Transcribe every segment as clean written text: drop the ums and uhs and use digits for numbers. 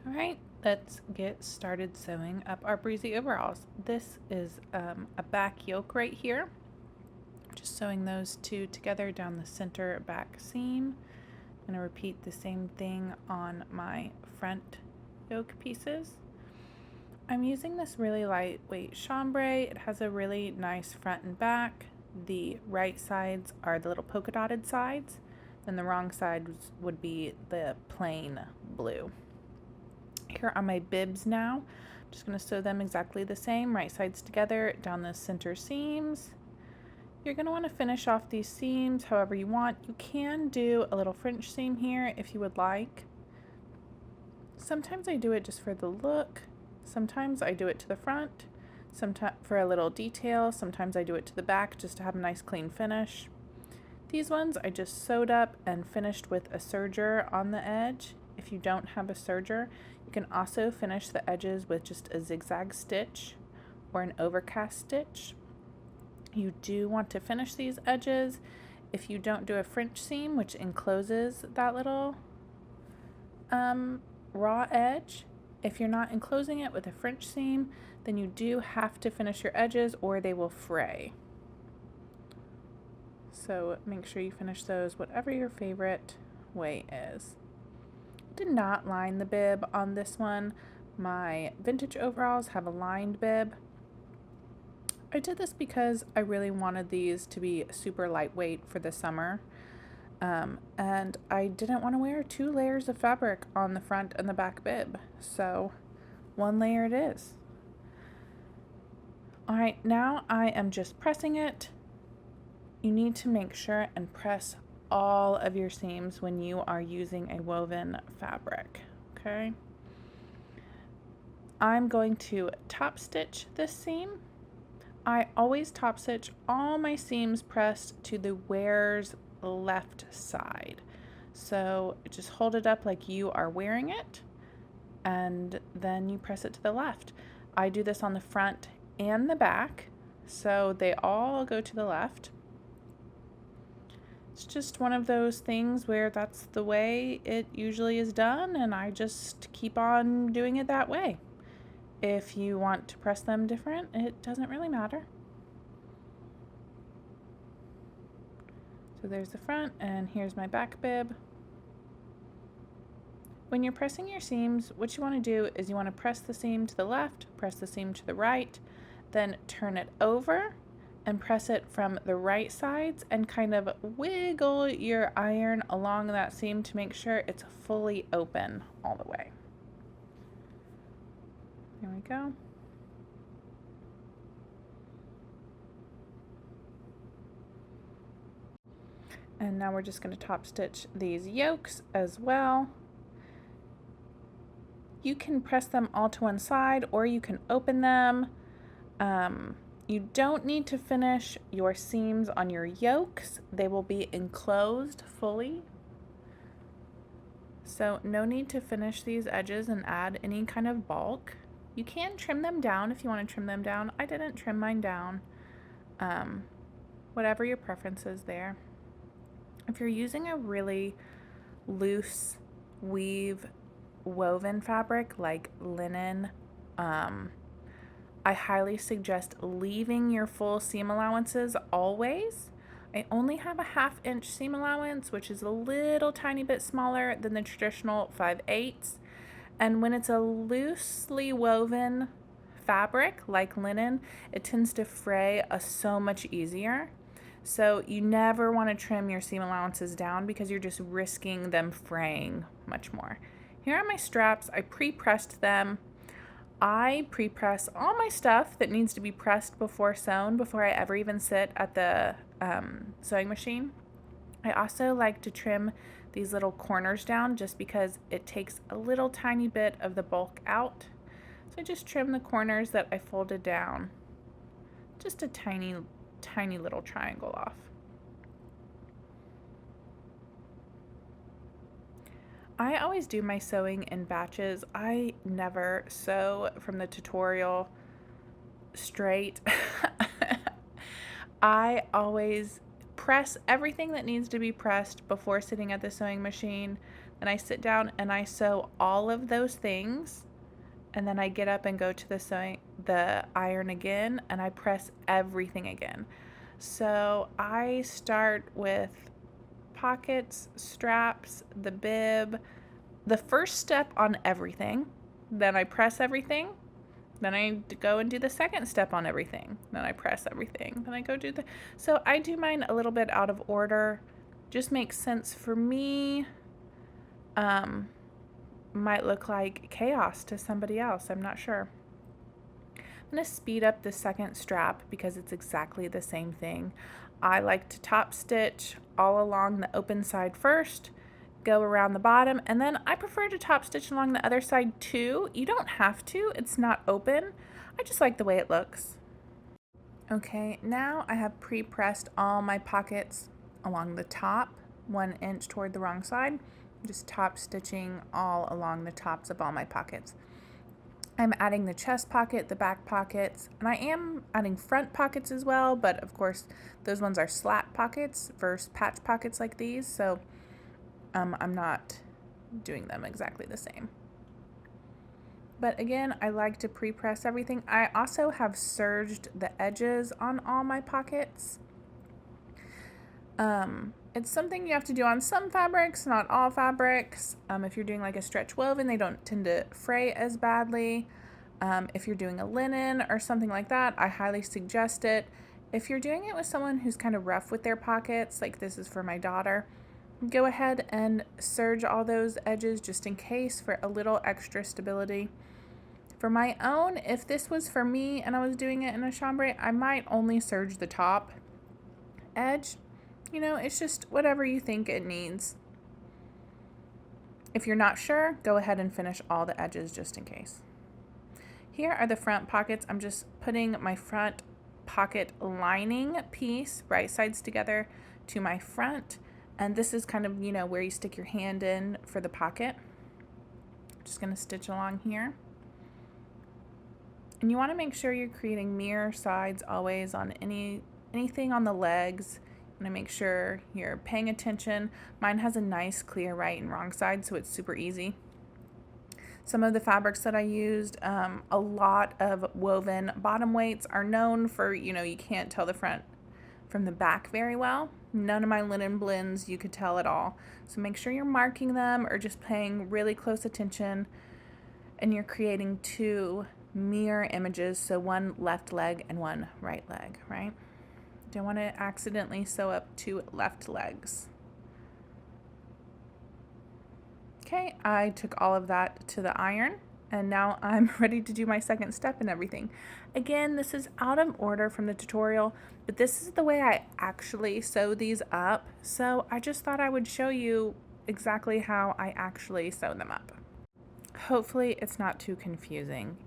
All right, let's get started sewing up our Breezy overalls. This is a back yoke right here. Just sewing those two together down the center back seam. I'm going to repeat the same thing on my front yoke pieces. I'm using this really lightweight chambray. It has a really nice front and back. The right sides are the little polka dotted sides, then the wrong sides would be the plain blue. Here are my bibs now. I'm just going to sew them exactly the same, right sides together down the center seams. You're going to want to finish off these seams however you want. You can do a little French seam here if you would like. Sometimes I do it just for the look. Sometimes I do it to the front, sometimes for a little detail. Sometimes I do it to the back just to have a nice clean finish. These ones I just sewed up and finished with a serger on the edge. If you don't have a serger, you can also finish the edges with just a zigzag stitch or an overcast stitch. You do want to finish these edges. If you don't do a French seam, which encloses that little raw edge, if you're not enclosing it with a French seam, then you do have to finish your edges or they will fray. So make sure you finish those whatever your favorite way is. Did not line the bib on this one. My vintage overalls have a lined bib. I did this because I really wanted these to be super lightweight for the summer. And I didn't want to wear 2 layers of fabric on the front and the back bib, so 1 layer it is. All right, now I am just pressing it. You need to make sure and press all of your seams when you are using a woven fabric, okay? I'm going to top stitch this seam. I always top stitch all my seams pressed to the wearer's left side. So just hold it up like you are wearing it, and then you press it to the left. I do this on the front and the back, so they all go to the left. It's just one of those things where that's the way it usually is done, and I just keep on doing it that way. If you want to press them different, it doesn't really matter. So there's the front, and here's my back bib. When you're pressing your seams, what you want to do is you want to press the seam to the left, press the seam to the right, then turn it over and press it from the right sides and kind of wiggle your iron along that seam to make sure it's fully open all the way. There we go. And now we're just going to top stitch these yokes as well. You can press them all to one side or you can open them. You don't need to finish your seams on your yokes. They will be enclosed fully. So no need to finish these edges and add any kind of bulk. You can trim them down if you want to trim them down. I didn't trim mine down. Whatever your preference is there. If you're using a really loose weave woven fabric like linen, I highly suggest leaving your full seam allowances always. I only have a 1/2 inch seam allowance, which is a little tiny bit smaller than the traditional 5/8. And when it's a loosely woven fabric like linen, it tends to fray so much easier. So you never want to trim your seam allowances down because you're just risking them fraying much more. Here are my straps. I pre-pressed them. I pre-press all my stuff that needs to be pressed before sewn before I ever even sit at the sewing machine. I also like to trim these little corners down just because it takes a little tiny bit of the bulk out. So I just trim the corners that I folded down. Just a tiny little triangle off. I always do my sewing in batches. I never sew from the tutorial straight. I always press everything that needs to be pressed before sitting at the sewing machine. and I sit down and I sew all of those things, and then I get up and go to the iron again, and I press everything again. So I start with pockets, straps, the bib, the first step on everything, then I press everything, then I go and do the second step on everything, then I press everything, then I go do so I do mine a little bit out of order, just makes sense for me. Might look like chaos to somebody else, I'm not sure. I'm going to speed up the second strap because it's exactly the same thing. I like to top stitch all along the open side first, go around the bottom, and then I prefer to top stitch along the other side too. You don't have to, it's not open. I just like the way it looks. Okay, now I have pre-pressed all my pockets along the top, 1 inch toward the wrong side. I'm just top stitching all along the tops of all my pockets. I'm adding the chest pocket, the back pockets, and I am adding front pockets as well, but of course those ones are slat pockets versus patch pockets like these, so I'm not doing them exactly the same. But again, I like to pre-press everything. I also have serged the edges on all my pockets. It's something you have to do on some fabrics, not all fabrics. If you're doing like a stretch woven, they don't tend to fray as badly. If you're doing a linen or something like that, I highly suggest it. If you're doing it with someone who's kind of rough with their pockets, like this is for my daughter, go ahead and serge all those edges just in case for a little extra stability. For my own, if this was for me and I was doing it in a chambray, I might only serge the top edge. You know, it's just whatever you think it needs. If you're not sure, go ahead and finish all the edges just in case. Here are the front pockets. I'm just putting my front pocket lining piece, right sides together, to my front. And this is kind of, you know, where you stick your hand in for the pocket. Just going to stitch along here. And you want to make sure you're creating mirror sides always on anything on the legs. You want to make sure you're paying attention. Mine has a nice clear right and wrong side, so it's super easy. Some of the fabrics that I used, a lot of woven bottom weights are known for, you know, you can't tell the front from the back very well. None of my linen blends you could tell at all. So make sure you're marking them or just paying really close attention, and you're creating 2 mirror images, so 1 left leg and 1 right leg, right? Don't want to accidentally sew up 2 left legs. Okay, I took all of that to the iron, and now I'm ready to do my second step and everything. Again, this is out of order from the tutorial, but this is the way I actually sew these up, so I just thought I would show you exactly how I actually sew them up. Hopefully it's not too confusing.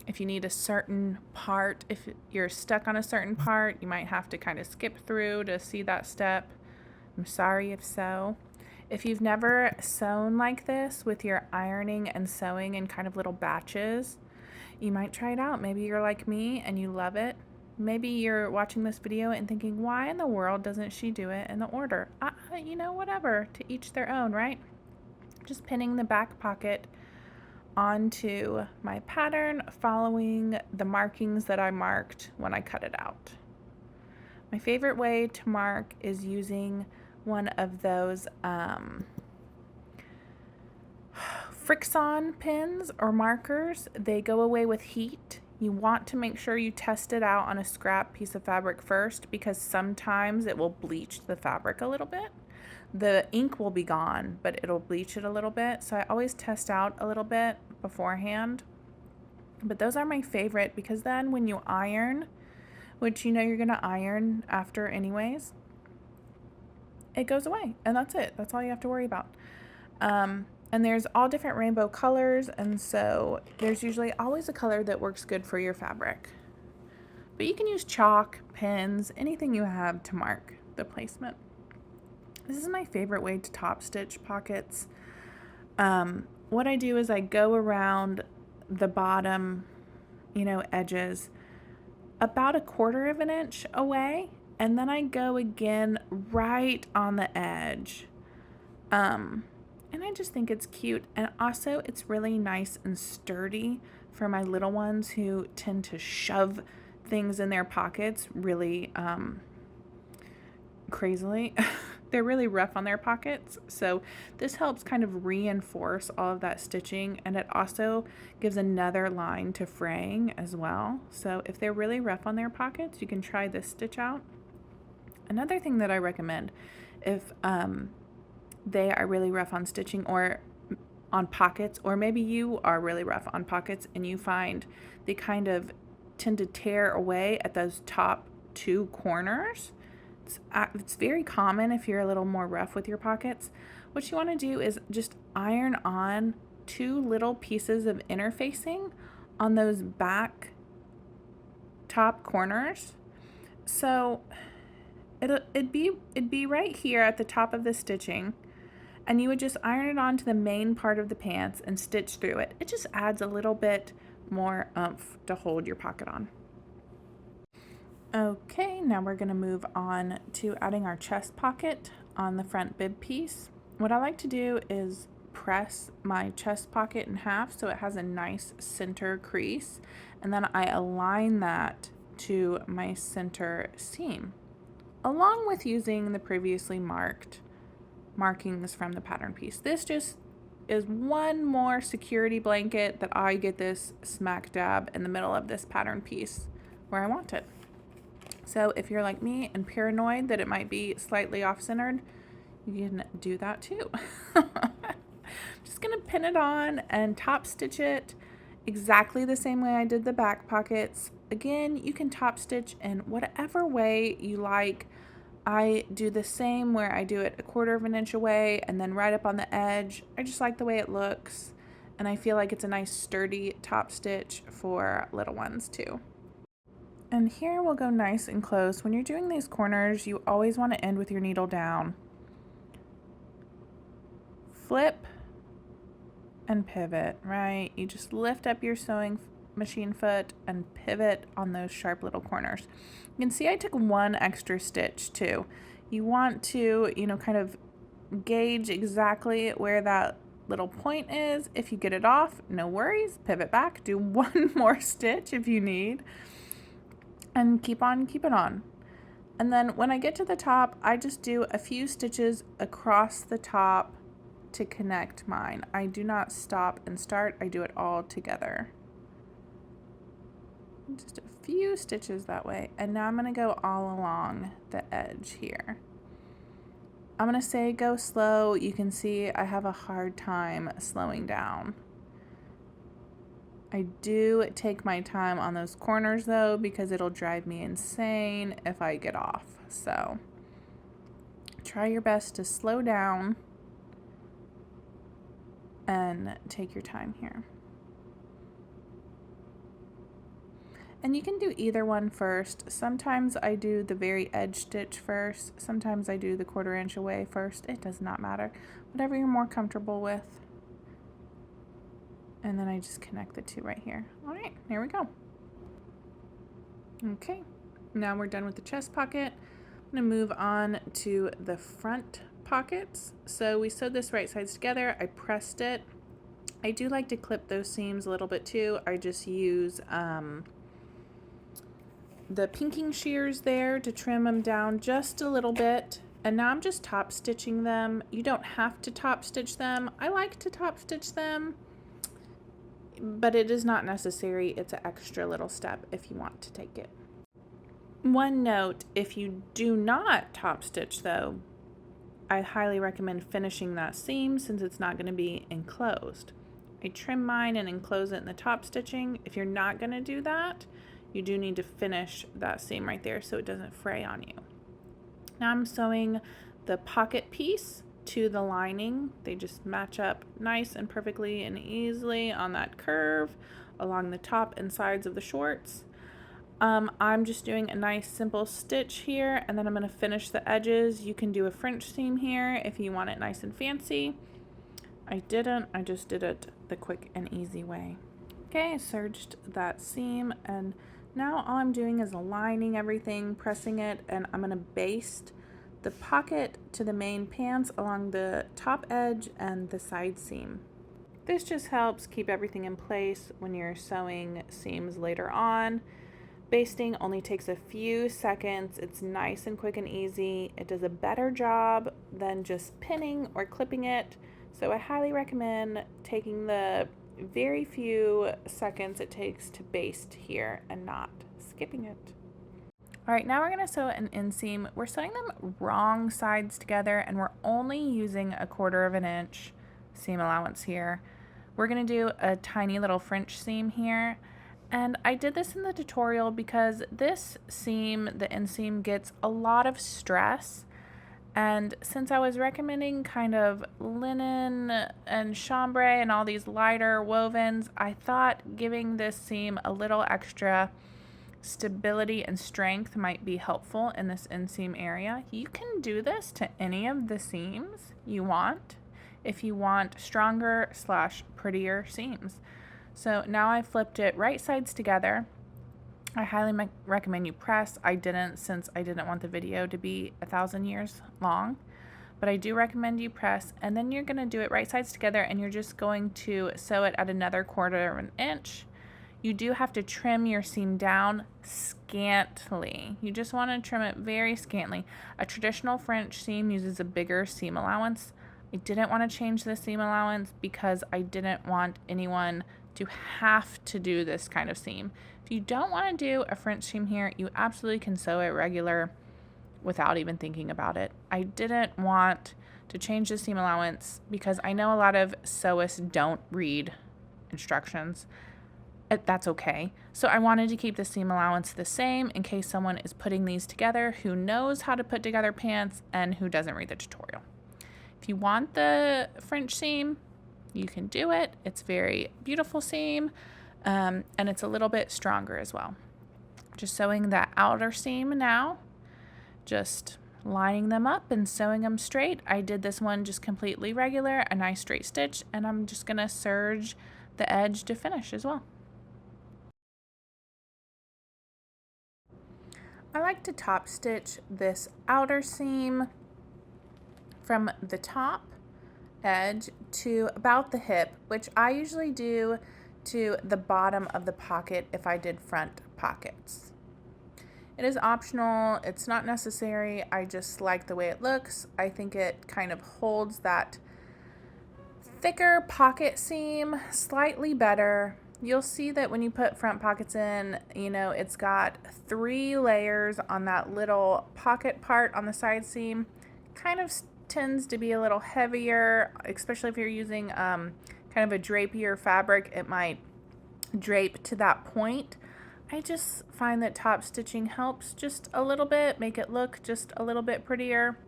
If you need a certain part, if you're stuck on a certain part, you might have to kind of skip through to see that step. I'm sorry if so. If you've never sewn like this with your ironing and sewing in kind of little batches, you might try it out. Maybe you're like me and you love it. Maybe you're watching this video and thinking, why in the world doesn't she do it in the order? You know, whatever, to each their own, right? Just pinning the back pocket onto my pattern, following the markings that I marked when I cut it out. My favorite way to mark is using one of those Frixion pins or markers. They go away with heat. You want to make sure you test it out on a scrap piece of fabric first, because sometimes it will bleach the fabric a little bit. The ink will be gone, but it'll bleach it a little bit. So I always test out a little bit beforehand. But those are my favorite, because then when you iron, which you know you're gonna iron after anyways, it goes away, and that's it. That's all you have to worry about. And there's all different rainbow colors, and so there's usually always a color that works good for your fabric. But you can use chalk, pens, anything you have to mark the placement. This is my favorite way to top stitch pockets. What I do is I go around the bottom, edges about 1/4 of an inch away, and then I go again right on the edge. And I just think it's cute. And also it's really nice and sturdy for my little ones who tend to shove things in their pockets really crazily. They're really rough on their pockets, so this helps kind of reinforce all of that stitching, and it also gives another line to fraying as well. So if they're really rough on their pockets, you can try this stitch out. Another thing that I recommend, if they are really rough on stitching or on pockets, or maybe you are really rough on pockets and you find they kind of tend to tear away at those top two corners. It's very common if you're a little more rough with your pockets. What you want to do is just iron on two little pieces of interfacing on those back top corners. So it'd be right here at the top of the stitching, and you would just iron it onto the main part of the pants and stitch through it. It just adds a little bit more oomph to hold your pocket on. Okay, now we're going to move on to adding our chest pocket on the front bib piece. What I like to do is press my chest pocket in half so it has a nice center crease, and then I align that to my center seam, along with using the previously marked markings from the pattern piece. This just is one more security blanket that I get this smack dab in the middle of this pattern piece where I want it. So if you're like me and paranoid that it might be slightly off-centered, you can do that too. Just gonna pin it on and top stitch it exactly the same way I did the back pockets. Again, you can top stitch in whatever way you like. I do the same where I do it 1/4 of an inch away and then right up on the edge. I just like the way it looks, and I feel like it's a nice sturdy top stitch for little ones too. And here we'll go nice and close. When you're doing these corners, you always want to end with your needle down. Flip and pivot, right? You just lift up your sewing machine foot and pivot on those sharp little corners. You can see I took one extra stitch too. You want to, kind of gauge exactly where that little point is. If you get it off, no worries, pivot back, do one more stitch if you need, and keep on keeping on. And then when I get to the top, I just do a few stitches across the top to connect mine. I do not stop and start, I do it all together. Just a few stitches that way. And now I'm going to go all along the edge here. I'm going to say go slow. You can see I have a hard time slowing down. I do take my time on those corners though, because it'll drive me insane if I get off. So try your best to slow down and take your time here. And you can do either one first. Sometimes I do the very edge stitch first. Sometimes I do the 1/4 inch away first. It does not matter. Whatever you're more comfortable with. And then I just connect the two right here. All right, here we go. Okay, now we're done with the chest pocket. I'm gonna move on to the front pockets. So we sewed this right sides together. I pressed it. I do like to clip those seams a little bit too. I just use the pinking shears there to trim them down just a little bit. And now I'm just top stitching them. You don't have to top stitch them. I like to top stitch them, but it is not necessary. It's an extra little step if you want to take it. One note, if you do not top stitch though, I highly recommend finishing that seam since it's not going to be enclosed. I trim mine and enclose it in the top stitching. If you're not going to do that, you do need to finish that seam right there so it doesn't fray on you. Now I'm sewing the pocket piece to the lining. They just match up nice and perfectly and easily on that curve along the top and sides of the shorts. I'm just doing a nice simple stitch here, and then I'm going to finish the edges. You can do a French seam here if you want it nice and fancy. I didn't. I just did it the quick and easy way. Okay, I serged that seam, and now all I'm doing is aligning everything, pressing it, and I'm going to baste the pocket to the main pants along the top edge and the side seam. This just helps keep everything in place when you're sewing seams later on. Basting only takes a few seconds. It's nice and quick and easy. It does a better job than just pinning or clipping it. So I highly recommend taking the very few seconds it takes to baste here and not skipping it. All right, now we're gonna sew an inseam. We're sewing them wrong sides together and we're only using 1/4 of an inch seam allowance here. We're gonna do a tiny little French seam here. And I did this in the tutorial because this seam, the inseam, gets a lot of stress. And since I was recommending kind of linen and chambray and all these lighter wovens, I thought giving this seam a little extra stability and strength might be helpful in this inseam area. You can do this to any of the seams you want if you want stronger / prettier seams. So now I flipped it right sides together. I highly recommend you press. I didn't, since I didn't want the video to be 1,000 years long, but I do recommend you press, and then you're gonna do it right sides together and you're just going to sew it at another 1/4 of an inch. You do have to trim your seam down scantily. You just want to trim it very scantily. A traditional French seam uses a bigger seam allowance. I didn't want to change the seam allowance because I didn't want anyone to have to do this kind of seam. If you don't want to do a French seam here, you absolutely can sew it regular without even thinking about it. I didn't want to change the seam allowance because I know a lot of sewists don't read instructions. That's okay. So I wanted to keep the seam allowance the same in case someone is putting these together who knows how to put together pants and who doesn't read the tutorial. If you want the French seam, you can do it. It's a very beautiful seam, and it's a little bit stronger as well. Just sewing that outer seam now, just lining them up and sewing them straight. I did this one just completely regular, a nice straight stitch, and I'm just gonna serge the edge to finish as well. I like to top stitch this outer seam from the top edge to about the hip, which I usually do to the bottom of the pocket if I did front pockets. It is optional, it's not necessary, I just like the way it looks. I think it kind of holds that thicker pocket seam slightly better. You'll see that when you put front pockets in, you know, it's got 3 layers on that little pocket part on the side seam. Kind of tends to be a little heavier, especially if you're using kind of a drapier fabric. It might drape to that point. I just find that top stitching helps just a little bit, make it look just a little bit prettier.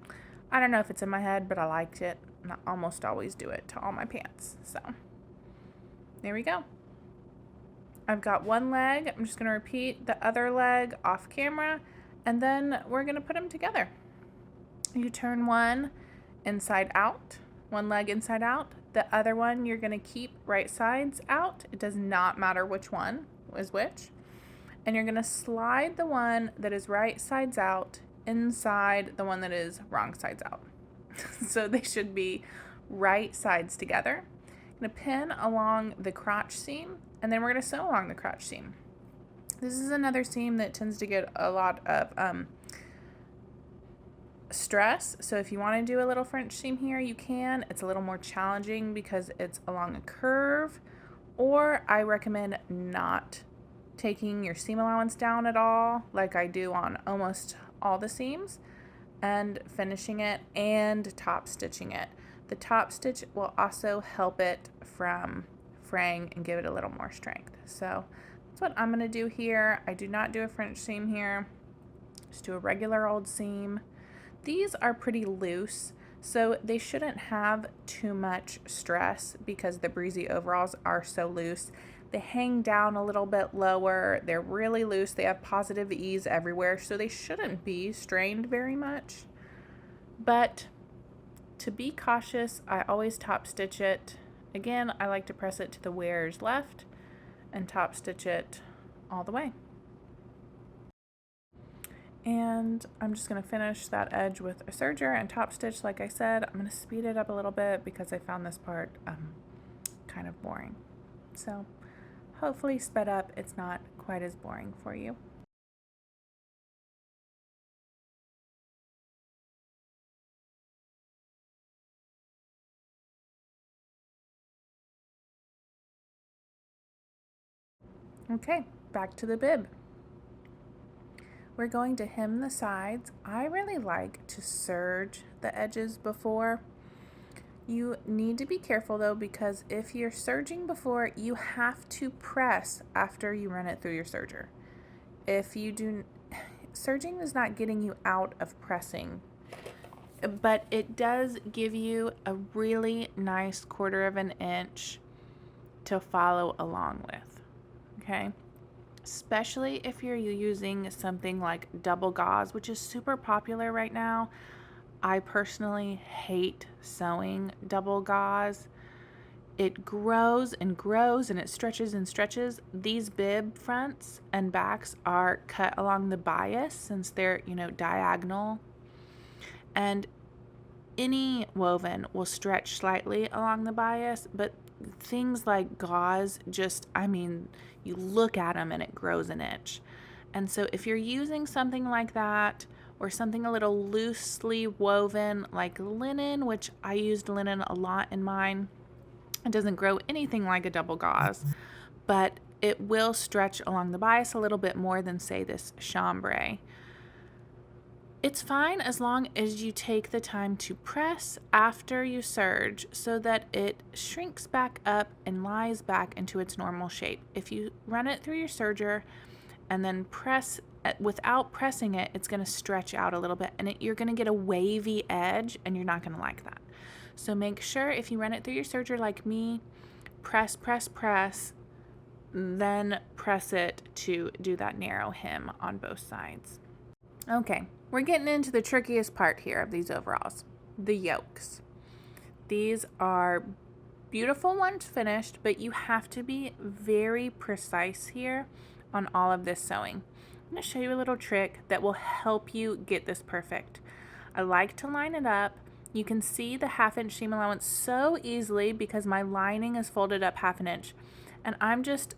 I don't know if it's in my head, but I liked it, and I almost always do it to all my pants. So there we go. I've got one leg. I'm just going to repeat the other leg off camera, and then we're going to put them together. You turn one inside out, one leg inside out. The other one you're going to keep right sides out. It does not matter which one is which. And you're going to slide the one that is right sides out inside the one that is wrong sides out. So they should be right sides together. I'm going to pin along the crotch seam, and then we're going to sew along the crotch seam. This is another seam that tends to get a lot of stress. So if you want to do a little French seam here, you can. It's a little more challenging because it's along a curve, or I recommend not taking your seam allowance down at all, like I do on almost all the seams, and finishing it and top stitching it. The top stitch will also help it from fraying and give it a little more strength. So that's what I'm going to do here. I do not do a French seam here. Just do a regular old seam. These are pretty loose, so they shouldn't have too much stress because the Breezy overalls are so loose. They hang down a little bit lower. They're really loose. They have positive ease everywhere, so they shouldn't be strained very much. But to be cautious, I always top stitch it. Again, I like to press it to the wearer's left and top stitch it all the way. And I'm just going to finish that edge with a serger and top stitch. Like I said, I'm going to speed it up a little bit because I found this part kind of boring. So hopefully sped up, it's not quite as boring for you. Okay, back to the bib. We're going to hem the sides. I really like to serge the edges before. You need to be careful though, because if you're serging before, you have to press after you run it through your serger. If you do, serging is not getting you out of pressing, but it does give you a really nice 1/4 of an inch to follow along with, okay? Especially if you're using something like double gauze, which is super popular right now. I personally hate sewing double gauze. It grows and grows and it stretches and stretches. These bib fronts and backs are cut along the bias since they're, diagonal. And any woven will stretch slightly along the bias, but things like gauze just, you look at them and it grows an inch. And so if you're using something like that, or something a little loosely woven like linen, which I used linen a lot in mine, it doesn't grow anything like a double gauze, but it will stretch along the bias a little bit more than, say, this chambray. It's fine as long as you take the time to press after you serge so that it shrinks back up and lies back into its normal shape. If you run it through your serger and then press without pressing it, it's going to stretch out a little bit and you're going to get a wavy edge and you're not going to like that. So make sure if you run it through your serger like me, press, press, press, then press it to do that narrow hem on both sides. Okay, we're getting into the trickiest part here of these overalls, the yokes. These are beautiful ones finished, but you have to be very precise here on all of this sewing. I'm going to show you a little trick that will help you get this perfect. I like to line it up. You can see the 1/2 inch seam allowance so easily because my lining is folded up 1/2 inch. And I'm just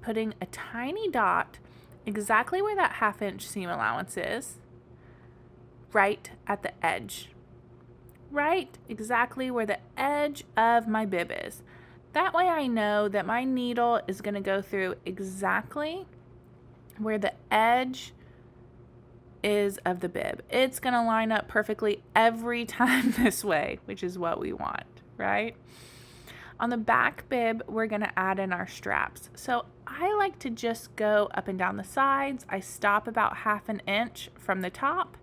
putting a tiny dot exactly where that 1/2 inch seam allowance is, right at the edge. Right exactly where the edge of my bib is. That way I know that my needle is going to go through exactly where the edge is of the bib. It's going to line up perfectly every time this way, which is what we want, right? On the back bib, we're going to add in our straps. So I like to just go up and down the sides. I stop about 1/2 inch from the top.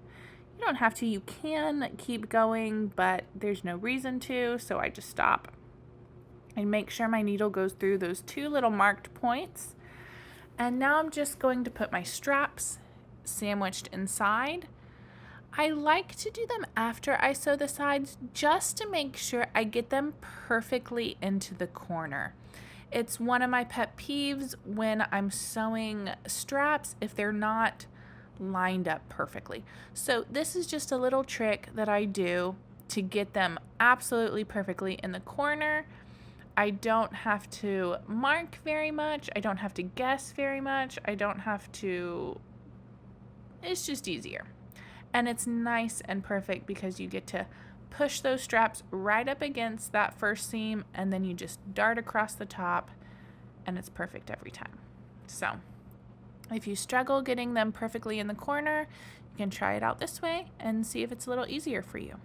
You don't have to, you can keep going, but there's no reason to, so I just stop. And make sure my needle goes through those 2 little marked points. And now I'm just going to put my straps sandwiched inside. I like to do them after I sew the sides just to make sure I get them perfectly into the corner. It's one of my pet peeves when I'm sewing straps if they're not lined up perfectly. So this is just a little trick that I do to get them absolutely perfectly in the corner. I don't have to mark very much. I don't have to guess very much. It's just easier. And it's nice and perfect because you get to push those straps right up against that first seam and then you just dart across the top and it's perfect every time. So if you struggle getting them perfectly in the corner, you can try it out this way and see if it's a little easier for you.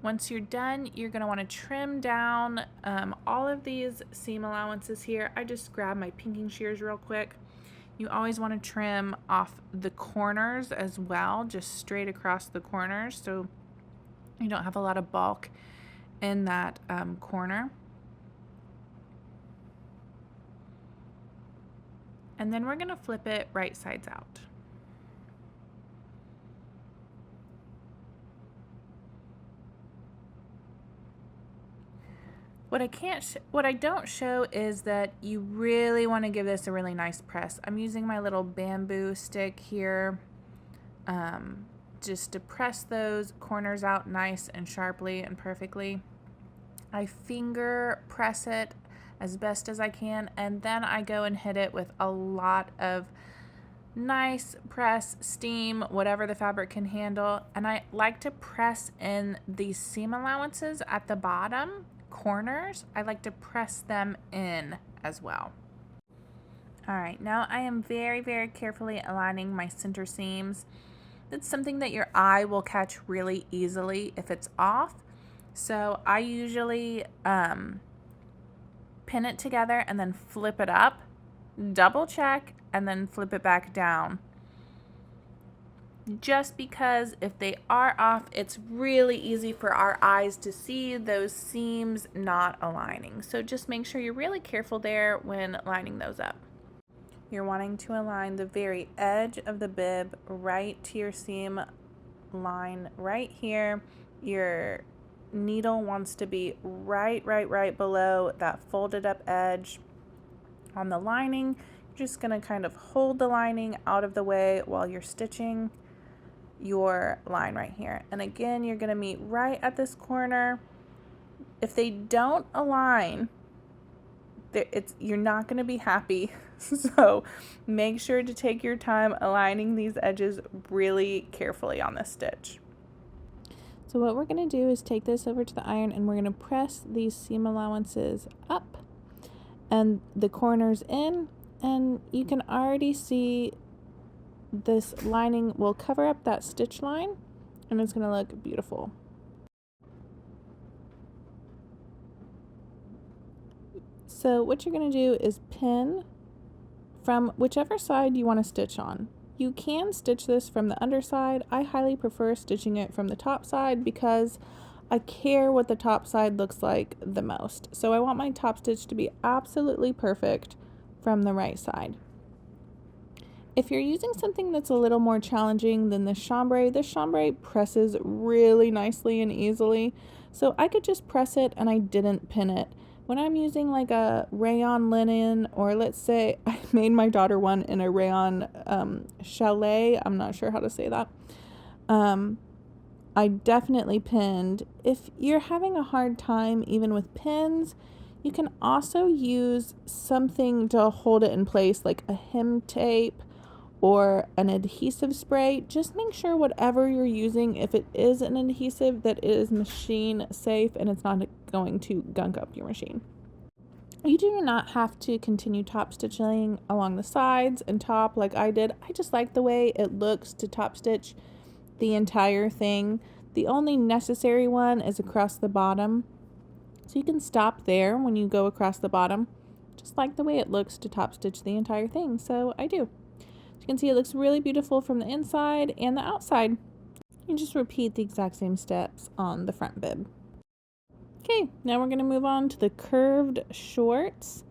Once you're done, you're going to want to trim down all of these seam allowances here. I just grabbed my pinking shears real quick. You always want to trim off the corners as well, just straight across the corners so you don't have a lot of bulk in that corner. And then we're going to flip it right sides out. What I don't show is that you really want to give this a really nice press. I'm using my little bamboo stick here, just to press those corners out nice and sharply and perfectly. I finger press it as best as I can, and then I go and hit it with a lot of nice press, steam, whatever the fabric can handle. And I like to press in these seam allowances at the bottom corners. I like to press them in as well. All right, now I am very, very carefully aligning my center seams. That's something that your eye will catch really easily if it's off. So I usually pin it together and then flip it up, double check, and then flip it back down. Just because if they are off, it's really easy for our eyes to see those seams not aligning. So just make sure you're really careful there when lining those up. You're wanting to align the very edge of the bib right to your seam line right here. Your needle wants to be right below that folded up edge on the lining. You're just going to kind of hold the lining out of the way while you're stitching your line right here. And again, you're going to meet right at this corner. If they don't align, you're not going to be happy. So make sure to take your time aligning these edges really carefully on this stitch. So what we're going to do is take this over to the iron, and we're going to press these seam allowances up and the corners in, and you can already see this lining will cover up that stitch line, and it's going to look beautiful. So what you're going to do is pin from whichever side you want to stitch on. You can stitch this from the underside. I highly prefer stitching it from the top side because I care what the top side looks like the most. So I want my top stitch to be absolutely perfect from the right side. If you're using something that's a little more challenging than the chambray presses really nicely and easily. So I could just press it and I didn't pin it. When I'm using like a rayon linen, or let's say I made my daughter one in a rayon chalet, I'm not sure how to say that, I definitely pinned. If you're having a hard time even with pins, you can also use something to hold it in place, like a hem tape or an adhesive spray. Just make sure whatever you're using, if it is an adhesive, that it is machine safe and it's not going to gunk up your machine. You do not have to continue top stitching along the sides and top like I did. I just like the way it looks to top stitch the entire thing. The only necessary one is across the bottom. So you can stop there when you go across the bottom. Just like the way it looks to top stitch the entire thing. So I do. You can see it looks really beautiful from the inside and the outside. You just repeat the exact same steps on the front bib. Okay, now we're going to move on to the curved shorts.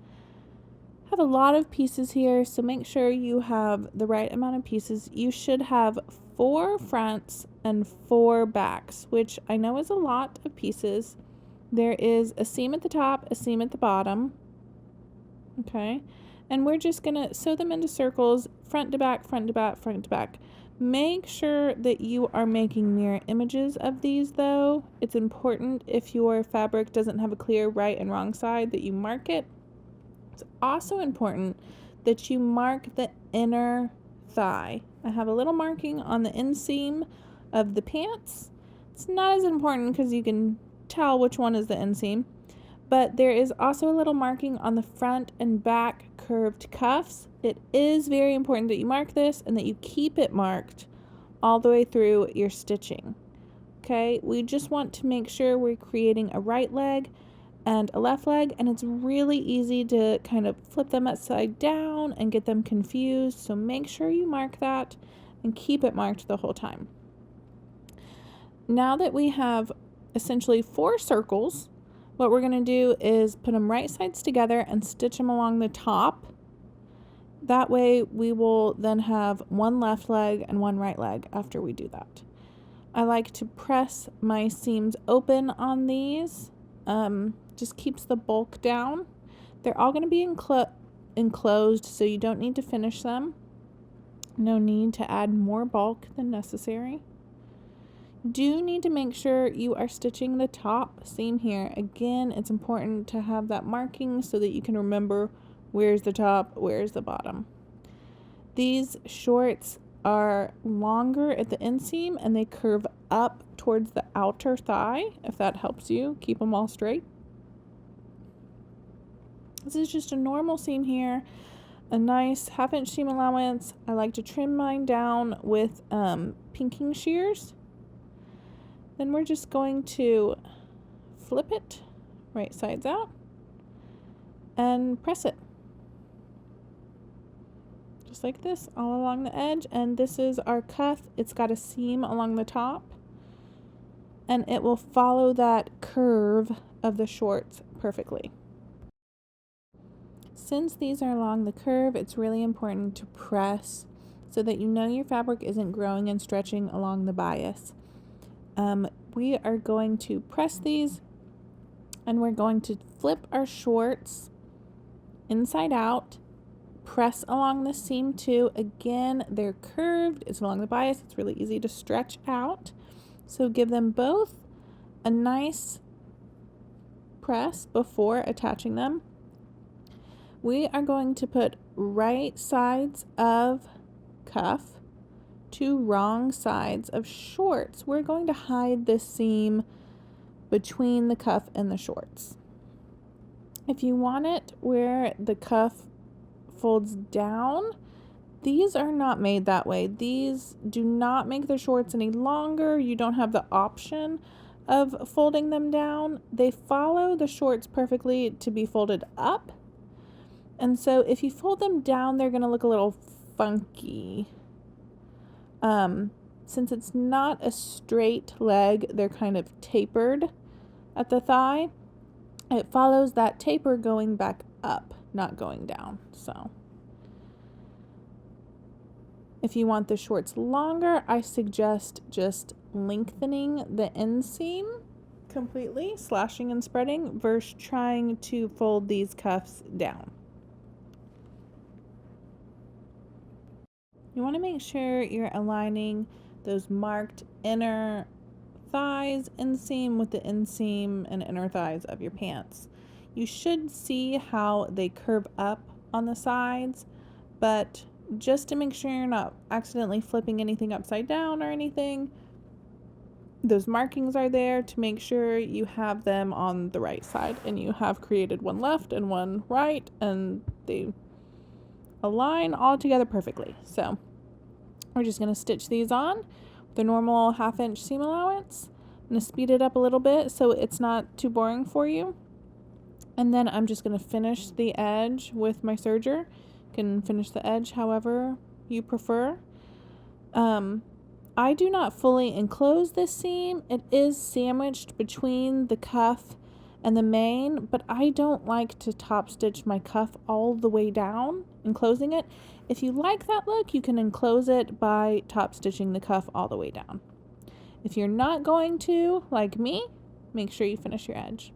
I have a lot of pieces here, so make sure you have the right amount of pieces. You should have 4 fronts and 4 backs, which I know is a lot of pieces. There is a seam at the top, a seam at the bottom. Okay. And we're just going to sew them into circles, front to back, front to back, front to back. Make sure that you are making mirror images of these though. It's important if your fabric doesn't have a clear right and wrong side that you mark it. It's also important that you mark the inner thigh. I have a little marking on the inseam of the pants. It's not as important because you can tell which one is the inseam. But there is also a little marking on the front and back curved cuffs. It is very important that you mark this and that you keep it marked all the way through your stitching. Okay, we just want to make sure we're creating a right leg and a left leg, and it's really easy to kind of flip them upside down and get them confused. So make sure you mark that and keep it marked the whole time. Now that we have essentially 4 circles, what we're going to do is put them right sides together and stitch them along the top. That way we will then have 1 left leg and 1 right leg after we do that. I like to press my seams open on these just keeps the bulk down. They're all going to be enclosed, so you don't need to finish them. No need to add more bulk than necessary. Do need to make sure you are stitching the top seam here. Again, it's important to have that marking so that you can remember where's the top, where's the bottom. These shorts are longer at the inseam and they curve up towards the outer thigh, if that helps you keep them all straight. This is just a normal seam here, a nice 1/2 inch seam allowance. I like to trim mine down with pinking shears. Then we're just going to flip it right sides out and press it. Just like this, all along the edge. And this is our cuff. It's got a seam along the top. And it will follow that curve of the shorts perfectly. Since these are along the curve, it's really important to press so that you know your fabric isn't growing and stretching along the bias. We are going to press these and we're going to flip our shorts inside out, press along the seam too. Again, they're curved, it's along the bias, it's really easy to stretch out. So give them both a nice press before attaching them. We are going to put right sides of cuff to wrong sides of shorts. We're going to hide this seam between the cuff and the shorts. If you want it where the cuff folds down, these are not made that way. These do not make the shorts any longer. You don't have the option of folding them down. They follow the shorts perfectly to be folded up. And so if you fold them down, they're going to look a little funky. Since it's not a straight leg, they're kind of tapered at the thigh. It follows that taper going back up, not going down. So if you want the shorts longer, I suggest just lengthening the inseam completely, slashing and spreading, versus trying to fold these cuffs down. You want to make sure you're aligning those marked inner thighs inseam with the inseam and inner thighs of your pants. You should see how they curve up on the sides, but just to make sure you're not accidentally flipping anything upside down or anything, those markings are there to make sure you have them on the right side, and you have created one left and one right, and they align all together perfectly. So we're just going to stitch these on with the normal 1/2 inch seam allowance. I'm going to speed it up a little bit so it's not too boring for you. And then I'm just going to finish the edge with my serger. You can finish the edge however you prefer. I do not fully enclose this seam. It is sandwiched between the cuff and the main, but I don't like to top stitch my cuff all the way down, enclosing it. If you like that look, you can enclose it by top stitching the cuff all the way down. If you're not going to, like me, make sure you finish your edge.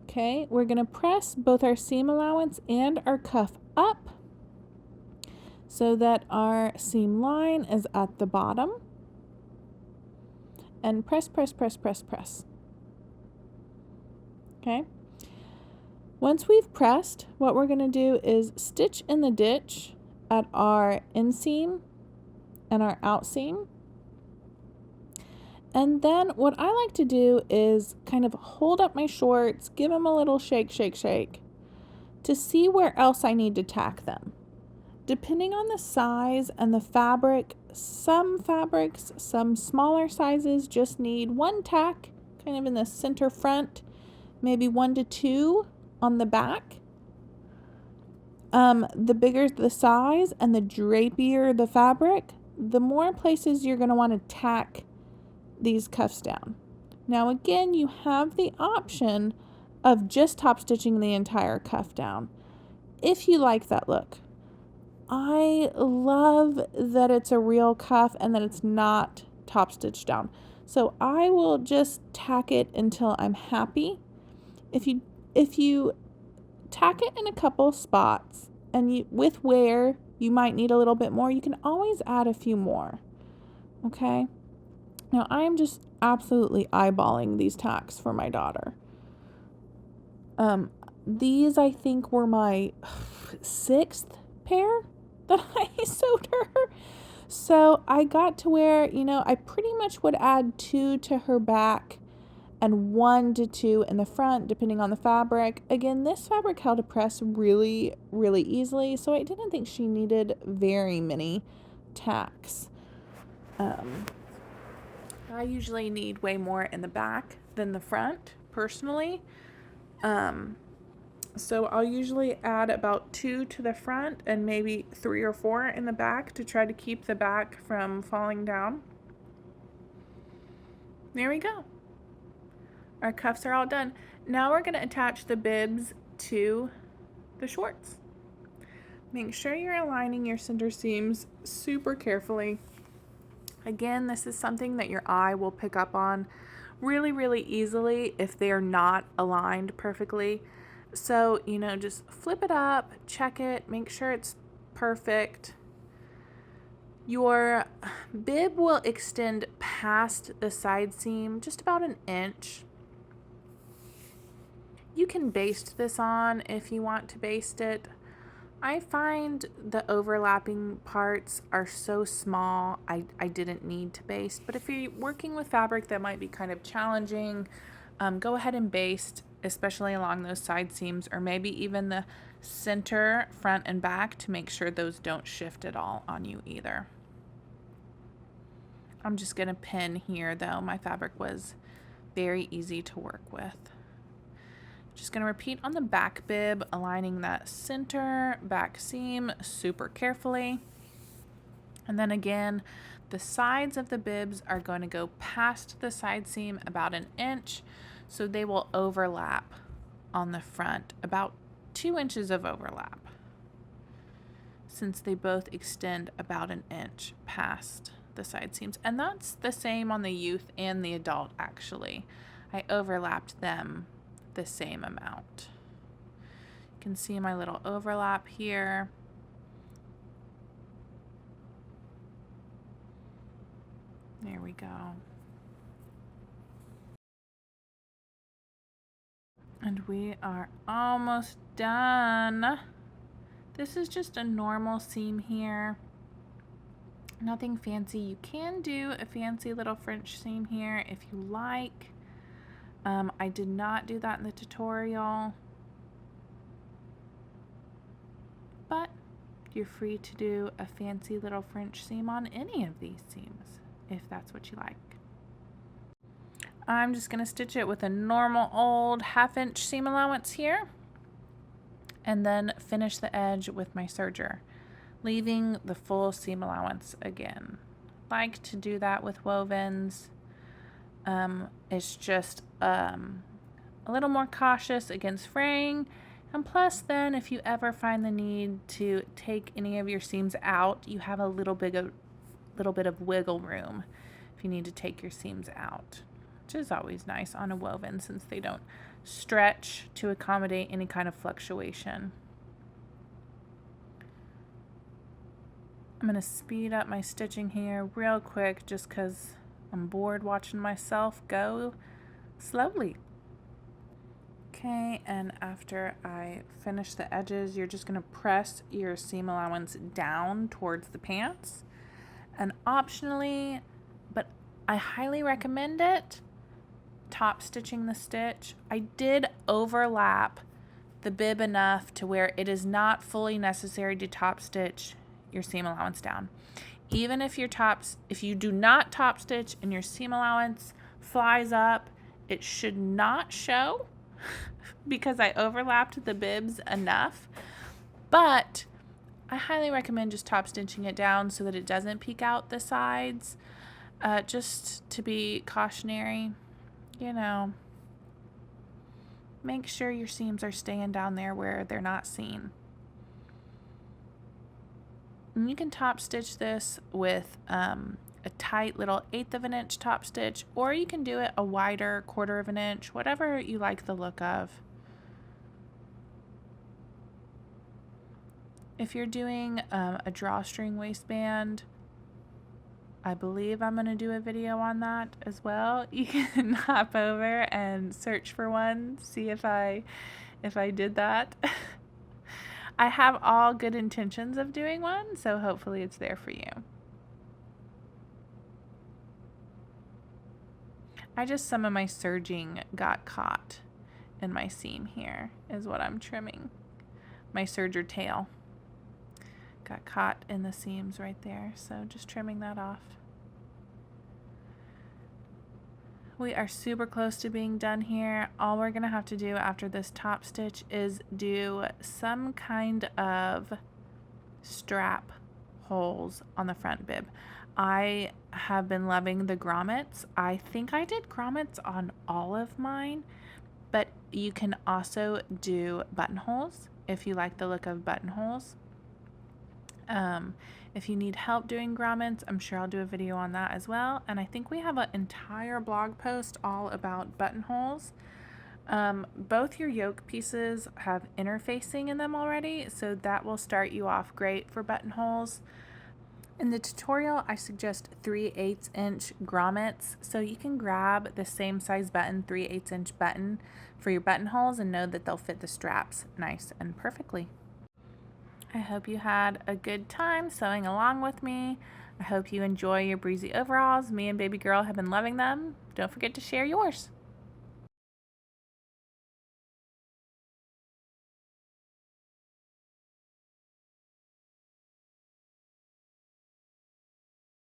Okay, we're going to press both our seam allowance and our cuff up so that our seam line is at the bottom. And press, press, press, press, press. Okay. Once we've pressed, what we're going to do is stitch in the ditch at our inseam and our outseam. And then what I like to do is kind of hold up my shorts, give them a little shake, shake, shake to see where else I need to tack them. Depending on the size and the fabric, some fabrics, some smaller sizes just need one tack kind of in the center front, maybe 1 to 2 on the back. The bigger the size and the drapier the fabric, the more places you're going to want to tack these cuffs down. Now again, you have the option of just top stitching the entire cuff down if you like that look. I love that it's a real cuff and that it's not top stitched down. So I will just tack it until I'm happy. If you tack it in a couple spots and with wear you might need a little bit more, you can always add a few more. Okay? Now I am just absolutely eyeballing these tacks for my daughter. These I think were my 6th pair that I sewed her. So I got to where, I pretty much would add 2 to her back and 1 to 2 in the front, depending on the fabric. Again, this fabric held a press really, really easily, so I didn't think she needed very many tacks. I usually need way more in the back than the front, personally. So I'll usually add about 2 to the front and maybe 3 or 4 in the back to try to keep the back from falling down. There we go. Our cuffs are all done. Now we're going to attach the bibs to the shorts. Make sure you're aligning your center seams super carefully. Again, this is something that your eye will pick up on really, really easily if they're not aligned perfectly. So, just flip it up, check it, make sure it's perfect. Your bib will extend past the side seam just about an inch. You can baste this on if you want to baste it. I find the overlapping parts are so small, I didn't need to baste. But if you're working with fabric that might be kind of challenging, go ahead and baste, especially along those side seams, or maybe even the center, front and back, to make sure those don't shift at all on you either. I'm just going to pin here though. My fabric was very easy to work with. Just going to repeat on the back bib, aligning that center back seam super carefully. And then again, the sides of the bibs are going to go past the side seam about an inch, so they will overlap on the front, about 2 inches of overlap, since they both extend about an inch past the side seams. And that's the same on the youth and the adult, actually. I overlapped them the same amount. You can see my little overlap here. There we go. And we are almost done. This is just a normal seam here. Nothing fancy. You can do a fancy little French seam here if you like. I did not do that in the tutorial, but you're free to do a fancy little French seam on any of these seams if that's what you like. I'm just going to stitch it with a normal old 1/2 inch seam allowance here, and then finish the edge with my serger, leaving the full seam allowance again. Like to do that with wovens. It's just a little more cautious against fraying, and plus then if you ever find the need to take any of your seams out, you have a little bit of wiggle room if you need to take your seams out, which is always nice on a woven since they don't stretch to accommodate any kind of fluctuation. I'm going to speed up my stitching here real quick just because I'm bored watching myself go slowly. Okay, and after I finish the edges, you're just going to press your seam allowance down towards the pants. And optionally, but I highly recommend it, top stitching the stitch. I did overlap the bib enough to where it is not fully necessary to top stitch your seam allowance down. Even if you do not top stitch and your seam allowance flies up, it should not show because I overlapped the bibs enough. But I highly recommend just top stitching it down so that it doesn't peek out the sides, just to be cautionary. Make sure your seams are staying down there where they're not seen. And you can top stitch this with a tight little 1/8 of an inch top stitch, or you can do it a wider 1/4 of an inch, whatever you like the look of. If you're doing a drawstring waistband, I believe I'm going to do a video on that as well. You can hop over and search for one, see if I did that. I have all good intentions of doing one, so hopefully it's there for you. Some of my serging got caught in my seam here is what I'm trimming. My serger tail got caught in the seams right there, so just trimming that off. We are super close to being done here. All we're gonna have to do after this top stitch is do some kind of strap holes on the front bib. I have been loving the grommets. I think I did grommets on all of mine, but you can also do buttonholes if you like the look of buttonholes. If you need help doing grommets, I'm sure I'll do a video on that as well. And I think we have an entire blog post all about buttonholes. Both your yoke pieces have interfacing in them already, so that will start you off great for buttonholes. In the tutorial, I suggest 3/8 inch grommets, so you can grab the same size button, 3/8 inch button for your buttonholes, and know that they'll fit the straps nice and perfectly. I hope you had a good time sewing along with me. I hope you enjoy your Breezy overalls. Me and baby girl have been loving them. Don't forget to share yours.